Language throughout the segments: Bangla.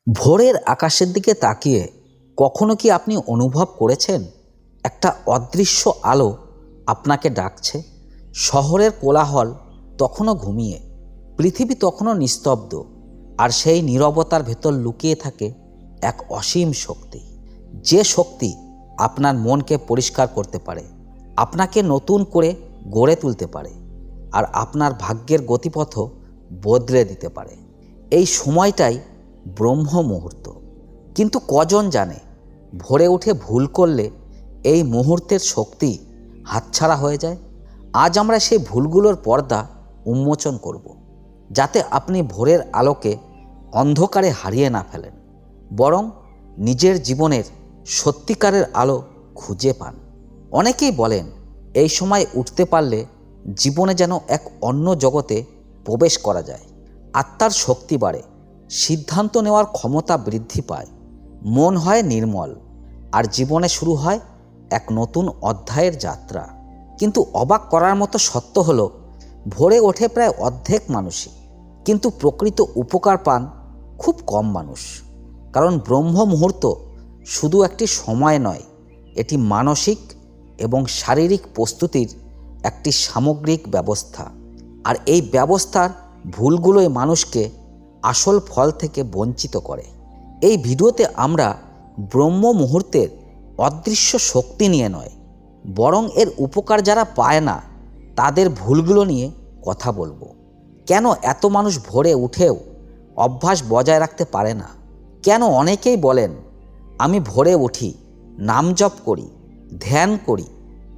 ভোরের আকাশের দিকে তাকিয়ে কখনো কি আপনি অনুভব করেছেন একটা অদৃশ্য আলো আপনাকে ডাকছে? শহরের কোলাহল তখনও ঘুমিয়ে, পৃথিবী তখনও নিস্তব্ধ, আর সেই নীরবতার ভেতর লুকিয়ে থাকে এক অসীম শক্তি। যে শক্তি আপনার মনকে পরিষ্কার করতে পারে, আপনাকে নতুন করে গড়ে তুলতে পারে, আর আপনার ভাগ্যের গতিপথও বদলে দিতে পারে। এই সময়টাই ব্রহ্ম মুহূর্ত। কিন্তু কজন জানে ভোরে উঠে ভুল করলে এই মুহূর্তের শক্তি হাতছাড়া হয়ে যায়? আজ আমরা সেই ভুলগুলোর পর্দা উন্মোচন করব, যাতে আপনি ভোরের আলোকে অন্ধকারে হারিয়ে না ফেলেন, বরং নিজের জীবনের সত্যিকারের আলো খুঁজে পান। অনেকেই বলেন এই সময় উঠতে পারলে জীবনে যেন এক অন্য জগতে প্রবেশ করা যায়। আত্মার শক্তি বাড়ে, সিদ্ধান্ত নেওয়ার ক্ষমতা বৃদ্ধি পায়, মন হয় নির্মল, আর জীবনে শুরু হয় এক নতুন অধ্যায়ের যাত্রা। কিন্তু অবাক করার মতো সত্য হলো, ভোরে ওঠে প্রায় অর্ধেক মানুষই, কিন্তু প্রকৃত উপকার পান খুব কম মানুষ। কারণ ব্রহ্ম মুহূর্ত শুধু একটি সময় নয়, এটি মানসিক এবং শারীরিক প্রস্তুতির একটি সামগ্রিক ব্যবস্থা। আর এই ব্যবস্থার ভুলগুলোই মানুষকে আসল ফল থেকে বঞ্চিত করে। এই ভিডিওতে আমরা ব্রহ্ম মুহূর্তের অদৃশ্য শক্তি নিয়ে নয়, বরং এর উপকার যারা পায় না তাদের ভুলগুলো নিয়ে কথা বলবো। কেন এত মানুষ ভোরে উঠেও অভ্যাস বজায় রাখতে পারে না? কেন অনেকেই বলেন আমি ভোরে উঠি, নাম জপ করি, ধ্যান করি,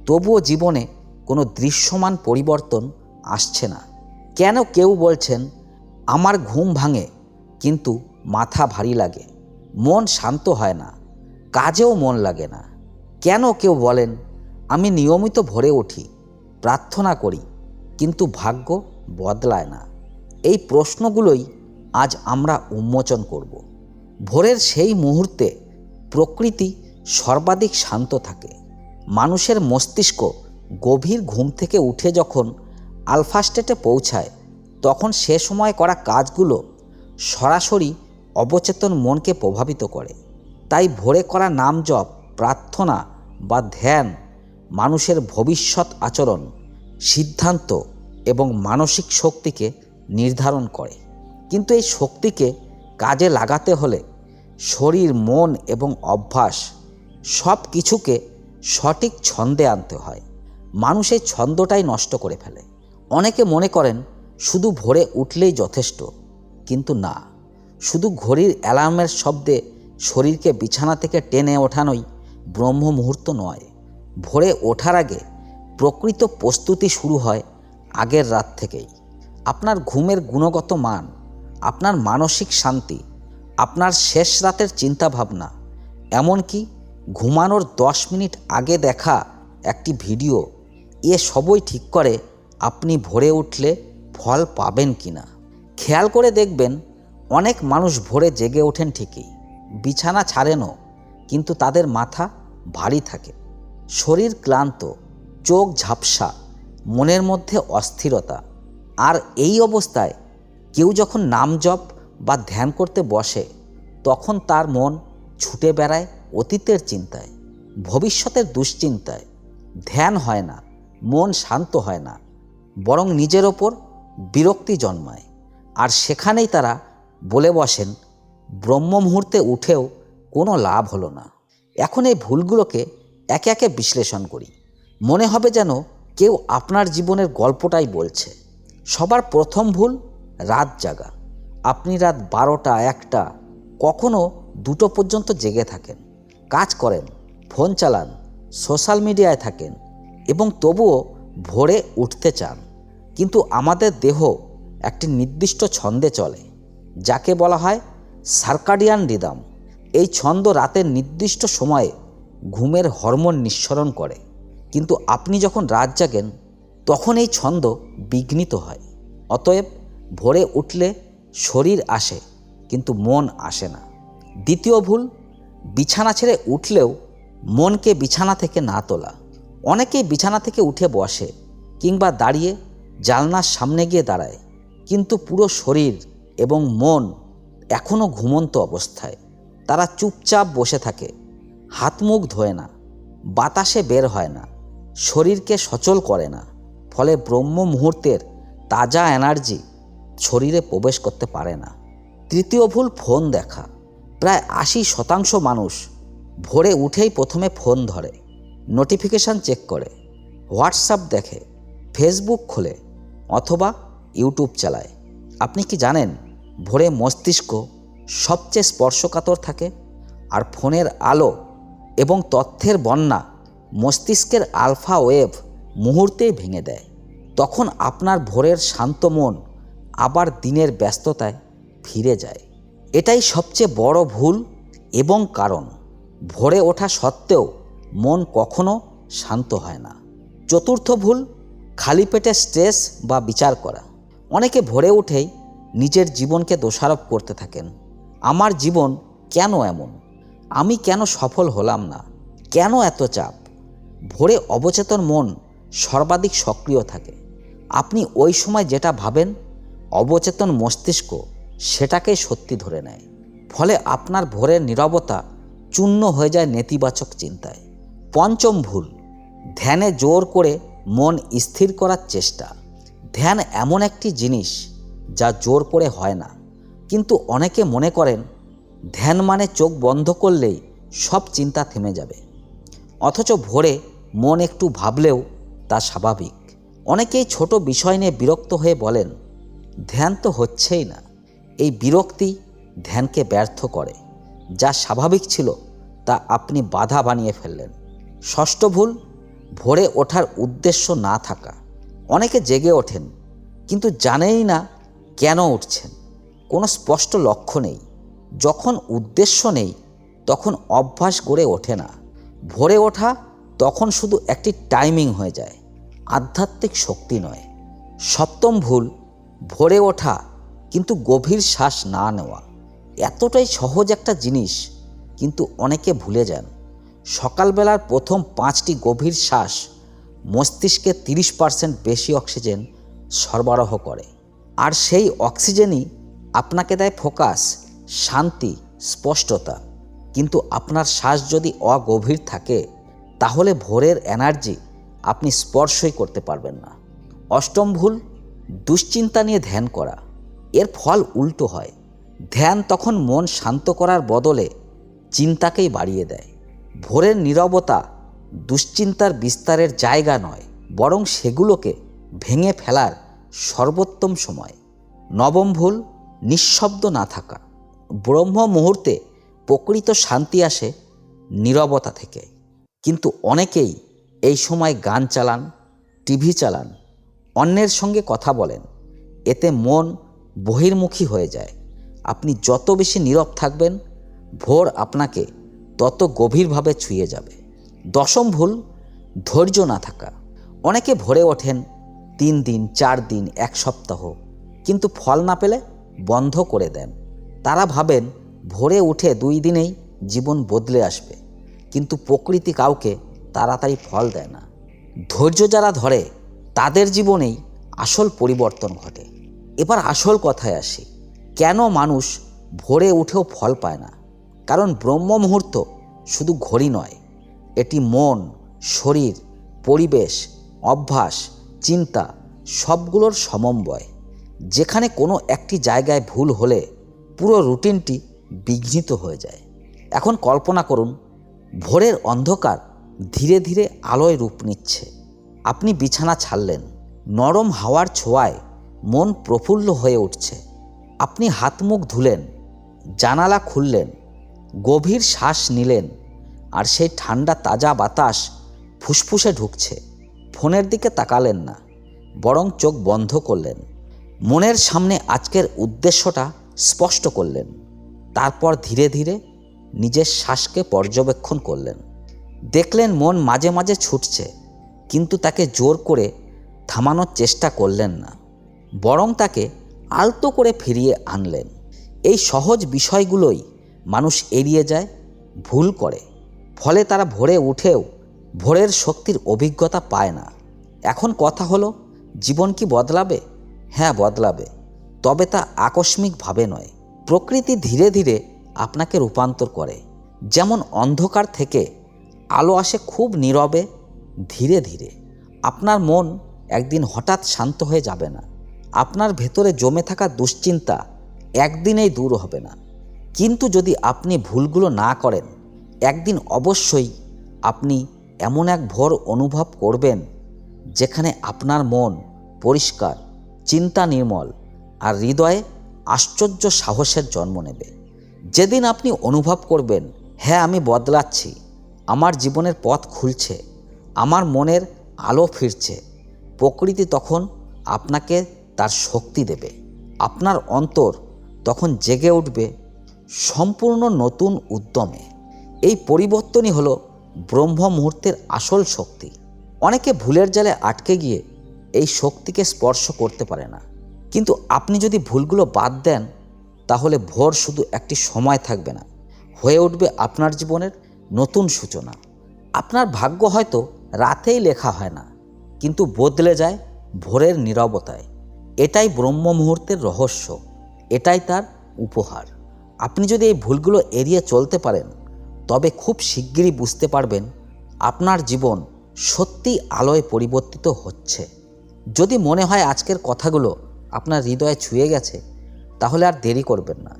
তবুও জীবনে কোনো দৃশ্যমান পরিবর্তন আসছে না? কেন কেউ বলছেন আমার ঘুম ভাঙে কিন্তু মাথা ভারী লাগে, মন শান্ত হয় না, কাজেও মন লাগে না? কেন কেউ বলেন আমি নিয়মিত ভোরে উঠি, প্রার্থনা করি, কিন্তু ভাগ্য বদলায় না? এই প্রশ্নগুলোই আজ আমরা উন্মোচন করব। ভোরের সেই মুহূর্তে প্রকৃতি সর্বাধিক শান্ত থাকে। মানুষের মস্তিষ্ক গভীর ঘুম থেকে উঠে যখন আলফা স্টেটে পৌঁছায়, তখন সে সময় করা কাজগুলো সরাসরি অবচেতন মনকে প্রভাবিত করে। তাই ভোরে করা নাম জপ, প্রার্থনা বা ধ্যান মানুষের ভবিষ্যৎ আচরণ, সিদ্ধান্ত এবং মানসিক শক্তিকে নির্ধারণ করে। কিন্তু এই শক্তিকে কাজে লাগাতে হলে শরীর, মন এবং অভ্যাস সব কিছুকে সঠিক ছন্দে আনতে হয়। মানুষ এই ছন্দটাই নষ্ট করে ফেলে। অনেকে মনে করেন শুধু ভোরে উঠলেই যথেষ্ট, কিন্তু না, শুধু ঘড়ির অ্যালার্মের শব্দে শরীরকে বিছানা থেকে টেনে ওঠানোই ব্রহ্ম মুহূর্ত নয়। ভোরে ওঠার আগে প্রকৃত প্রস্তুতি শুরু হয় আগের রাত থেকেই। আপনার ঘুমের গুণগত মান, আপনার মানসিক শান্তি, আপনার শেষ রাতের চিন্তাভাবনা, এমনকি ঘুমানোর 10 মিনিট আগে দেখা একটি ভিডিও, এ সবই ঠিক করে আপনি ভোরে উঠলে ফল পাবেন কিনা। খেয়াল করে দেখবেন অনেক মানুষ ভোরে জেগে ওঠেন ঠিকই, বিছানা ছাড়েনও, কিন্তু তাদের মাথা ভারী থাকে, শরীর ক্লান্ত, চোখ ঝাপসা, মনের মধ্যে অস্থিরতা। আর এই অবস্থায় কেউ যখন নাম জপ বা ধ্যান করতে বসে, তখন তার মন ছুটে বেড়ায় অতীতের চিন্তায়, ভবিষ্যতের দুশ্চিন্তায়। ধ্যান হয় না, মন শান্ত হয় না, বরং নিজের ওপর বিরক্তি জন্মায়। আর সেখানেই তারা বলে বসেন ব্রহ্ম মুহূর্তে উঠেও কোনো লাভ হলো না। এখন এই ভুলগুলোকে একে একে বিশ্লেষণ করি। মনে হবে যেন কেউ আপনার জীবনের গল্পটাই বলছে। সবার প্রথম ভুল, রাত জাগা। আপনি রাত 12টা, 1টা, কখনো 2টো পর্যন্ত জেগে থাকেন, কাজ করেন, ফোন চালান, সোশ্যাল মিডিয়ায় থাকেন, এবং তবুও ভোরে উঠতে চান। কিন্তু আমাদের দেহ একটি নির্দিষ্ট ছন্দে চলে, যাকে বলা হয় সার্কাডিয়ান রিদম। এই ছন্দ রাতের নির্দিষ্ট সময়ে ঘুমের হরমোন নিঃসরণ করে। কিন্তু আপনি যখন রাত জাগেন, তখন এই ছন্দ বিঘ্নিত হয়। অতএব ভোরে উঠলে শরীর আসে, কিন্তু মন আসে না। দ্বিতীয় ভুল, বিছানা ছেড়ে উঠলেও মনকে বিছানা থেকে না তোলা। অনেকেই বিছানা থেকে উঠে বসে কিংবা দাঁড়িয়ে জানলার সামনে গিয়ে দাঁড়ায়, কিন্তু পুরো শরীর এবং মন এখনও ঘুমন্ত অবস্থায়। তারা চুপচাপ বসে থাকে, হাত মুখ ধোয় না, বাতাসে বের হয় না, শরীরকে সচল করে না। ফলে ব্রহ্ম মুহূর্তের তাজা এনার্জি শরীরে প্রবেশ করতে পারে না। তৃতীয় ভুল, ফোন দেখা। প্রায় 80% মানুষ ভোরে উঠেই প্রথমে ফোন ধরে, নোটিফিকেশান চেক করে, হোয়াটসঅ্যাপ দেখে, ফেসবুক খোলে অথবা ইউটিউব চালায়। আপনি কি জানেন ভোরে মস্তিষ্ক সবচেয়ে স্পর্শকাতর থাকে, আর ফোনের আলো এবং তথ্যের বন্যা মস্তিষ্কের আলফা ওয়েভ মুহূর্তেই ভেঙে দেয়। তখন আপনার ভোরের শান্ত মন আবার দিনের ব্যস্ততায় ফিরে যায়। এটাই সবচেয়ে বড় ভুল এবং কারণ ভোরে ওঠা সত্ত্বেও মন কখনো শান্ত হয় না। চতুর্থ ভুল, খালি পেটে স্ট্রেস বা বিচার করা। অনেকে ভোরে উঠেই নিজের জীবনকে দোষারোপ করতে থাকেন। আমার জীবন কেন এমন? আমি কেন সফল হলাম না? কেন এত চাপ? ভোরে অবচেতন মন সর্বাধিক সক্রিয় থাকে। আপনি ওই সময় যেটা ভাবেন, অবচেতন মস্তিষ্ক সেটাকেই সত্যি ধরে নেয়। ফলে আপনার ভোরের নীরবতা চূর্ণ হয়ে যায় নেতিবাচক চিন্তায়। পঞ্চম ভুল, ধ্যানে জোর করে মন স্থির করার চেষ্টা। ধ্যান এমন একটি জিনিস যা জোর করে হয় না, কিন্তু অনেকে মনে করেন ধ্যান মানে চোখ বন্ধ করলেই সব চিন্তা থেমে যাবে। অথচ ভোরে মন একটু ভাবলেও তা স্বাভাবিক। অনেকেই ছোট বিষয় নিয়ে বিরক্ত হয়ে বলেন, ধ্যান তো হচ্ছেই না। এই বিরক্তি ধ্যানকে ব্যর্থ করে। যা স্বাভাবিক ছিল তা আপনি বাধা বানিয়ে ফেললেন। ষষ্ঠ ভুল, ভোরে ওঠার উদ্দেশ্য না থাকা। অনেকে জেগে ওঠেন কিন্তু জানেনই না কেন উঠছেন। কোনো স্পষ্ট লক্ষ্য নেই। যখন উদ্দেশ্য নেই তখন অভ্যাস গড়ে ওঠে না। ভোরে ওঠা তখন শুধু একটি টাইমিং হয়ে যায়, আধ্যাত্মিক শক্তি নয়। সপ্তম ভুল, ভোরে ওঠা কিন্তু গভীর শ্বাস না নেওয়া। এতটাই সহজ একটা জিনিস, কিন্তু অনেকে ভুলে যান। সকালবেলার প্রথম 5টি গভীর শ্বাস মস্তিষ্কে 30% বেশি অক্সিজেন সরবরাহ করে, আর সেই অক্সিজেনই আপনাকে দেয় ফোকাস, শান্তি, স্পষ্টতা। কিন্তু আপনার শ্বাস যদি অগভীর থাকে তাহলে ভোরের এনার্জি আপনি স্পর্শই করতে পারবেন না। অষ্টম ভুল, দুশ্চিন্তা নিয়ে ধ্যান করা। এর ফল উল্টো হয়। ধ্যান তখন মন শান্ত করার বদলে চিন্তাকেই বাড়িয়ে দেয়। ভোরের নীরবতা দুশ্চিন্তার বিস্তারের জায়গা নয়, বরং সেগুলোকে ভেঙে ফেলার সর্বোত্তম সময়। নবম ভুল, নিঃশব্দ না থাকা। ব্রহ্ম মুহূর্তে প্রকৃত শান্তি আসে নীরবতা থেকে, কিন্তু অনেকেই এই সময় গান চালান, টিভি চালান, অন্যের সঙ্গে কথা বলেন। এতে মন বহির্মুখী হয়ে যায়। আপনি যত বেশি নীরব থাকবেন, ভোর আপনাকে তত গভীরভাবে ছুঁয়ে যাবে। দশম ভুল, ধৈর্য না থাকা। অনেকে ভোরে ওঠেন 3 দিন, 4 দিন, 1 সপ্তাহ, কিন্তু ফল না পেলে বন্ধ করে দেন। তারা ভাবেন ভোরে উঠে 2 দিনেই জীবন বদলে আসবে, কিন্তু প্রকৃতি কাউকে তাড়াতাড়ি ফল দেয় না। ধৈর্য যারা ধরে তাদের জীবনেই আসল পরিবর্তন ঘটে। এবার আসল কথায় আসি, কেন মানুষ ভোরে উঠেও ফল পায় না? কারণ ব্রহ্ম মুহূর্ত শুধু ঘড়ি নয়, এটি মন, শরীর, পরিবেশ, অভ্যাস, চিন্তা সবগুলোর সমন্বয়। যেখানে কোনো একটি জায়গায় ভুল হলে পুরো রুটিনটি বিঘ্নিত হয়ে যায়। এখন কল্পনা করুন, ভোরের অন্ধকার ধীরে ধীরে আলোয় রূপ নিচ্ছে। আপনি বিছানা ছাড়লেন, নরম হাওয়ার ছোঁয়ায় মন প্রফুল্ল হয়ে উঠছে। আপনি হাত মুখ ধুলেন, জানালা খুললেন, গভীর শ্বাস নিলেন, আর সেই ঠান্ডা তাজা বাতাস ফুসফুসে ঢুকছে। ফোনের দিকে তাকালেন না, বরং চোখ বন্ধ করলেন। মনের সামনে আজকের উদ্দেশ্যটা স্পষ্ট করলেন। তারপর ধীরে ধীরে নিজের শ্বাসকে পর্যবেক্ষণ করলেন। দেখলেন মন মাঝে মাঝে ছুটছে, কিন্তু তাকে জোর করে থামানোর চেষ্টা করলেন না, বরং তাকে আলতো করে ফিরিয়ে আনলেন। এই সহজ বিষয়গুলোই মানুষ এড়িয়ে যায়, ভুল করে। ফলে তারা ভোরে উঠেও ভোরের শক্তির অভিজ্ঞতা পায় না। এখন কথা হলো, জীবন কি বদলাবে? হ্যাঁ, বদলাবে, তবে তা আকস্মিকভাবে নয়, প্রকৃতি ধীরে ধীরে আপনাকে রূপান্তর করে। যেমন অন্ধকার থেকে আলো আসে খুব নীরবে, ধীরে ধীরে। আপনার মন একদিন হঠাৎ শান্ত হয়ে যাবে না। আপনার ভেতরে জমে থাকা দুশ্চিন্তা একদিনেই দূর হবে না। কিন্তু যদি আপনি ভুলগুলো না করেন, একদিন অবশ্যই আপনি এমন এক ভোর অনুভব করবেন যেখানে আপনার মন পরিষ্কার, চিন্তা নির্মল আর হৃদয়ে আশ্চর্য সাহসের জন্ম নেবে। যেদিন আপনি অনুভব করবেন, হ্যাঁ আমি বদলাচ্ছি, আমার জীবনের পথ খুলছে, আমার মনের আলো ফিরছে, প্রকৃতি তখন আপনাকে তার শক্তি দেবে। আপনার অন্তর তখন জেগে উঠবে সম্পূর্ণ নতুন উদ্যমে। এই পরিবর্তনই হলো ব্রহ্ম মুহূর্তের আসল শক্তি। অনেকে ভুলের জালে আটকে গিয়ে এই শক্তিকে স্পর্শ করতে পারে না। কিন্তু আপনি যদি ভুলগুলো বাদ দেন, তাহলে ভোর শুধু একটি সময় থাকবে না, হয়ে উঠবে আপনার জীবনের নতুন সূচনা। আপনার ভাগ্য হয়তো রাতেই লেখা হয় না, কিন্তু বদলে যায় ভোরের নীরবতায়। এটাই ব্রহ্ম মুহূর্তের রহস্য, এটাই তার উপহার। আপনি যদি এই ভুলগুলো এড়িয়ে চলতে পারেন, তবে খুব শিগগিরই বুঝতে পারবেন আপনার জীবন সত্যিই আলোয় পরিবর্তিত হচ্ছে। যদি মনে হয় আজকের কথাগুলো আপনার হৃদয়ে ছুঁয়ে গেছে, তাহলে আর দেরি করবেন না।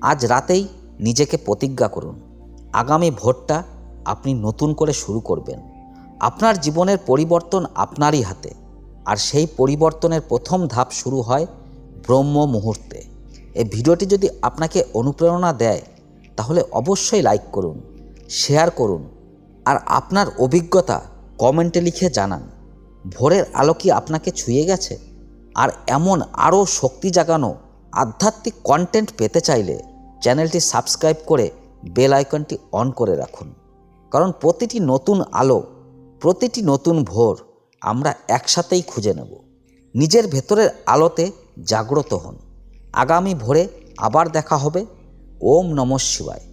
আজ রাতেই নিজেকে প্রতিজ্ঞা করুন, আগামী ভোরটা আপনি নতুন করে শুরু করবেন। আপনার জীবনের পরিবর্তন আপনারই হাতে, আর সেই পরিবর্তনের প্রথম ধাপ শুরু হয় ব্রহ্ম মুহূর্তে। এই ভিডিওটি যদি আপনাকে অনুপ্রেরণা দেয়, তাহলে অবশ্যই লাইক করুন, শেয়ার করুন, আর আপনার অভিজ্ঞতা কমেন্টে লিখে জানান। ভোরের আলো কি আপনাকে ছুঁয়ে গেছে? আর এমন আরও শক্তি জাগানো আধ্যাত্মিক কন্টেন্ট পেতে চাইলে চ্যানেলটি সাবস্ক্রাইব করে বেল আইকনটি অন করে রাখুন। কারণ প্রতিটি নতুন আলো, প্রতিটি নতুন ভোর আমরা একসাথেই খুঁজে নেব। নিজের ভেতরের আলোতে জাগ্রত হন। আগামী ভোরে আবার দেখা হবে। ওম নমঃ শিবায়।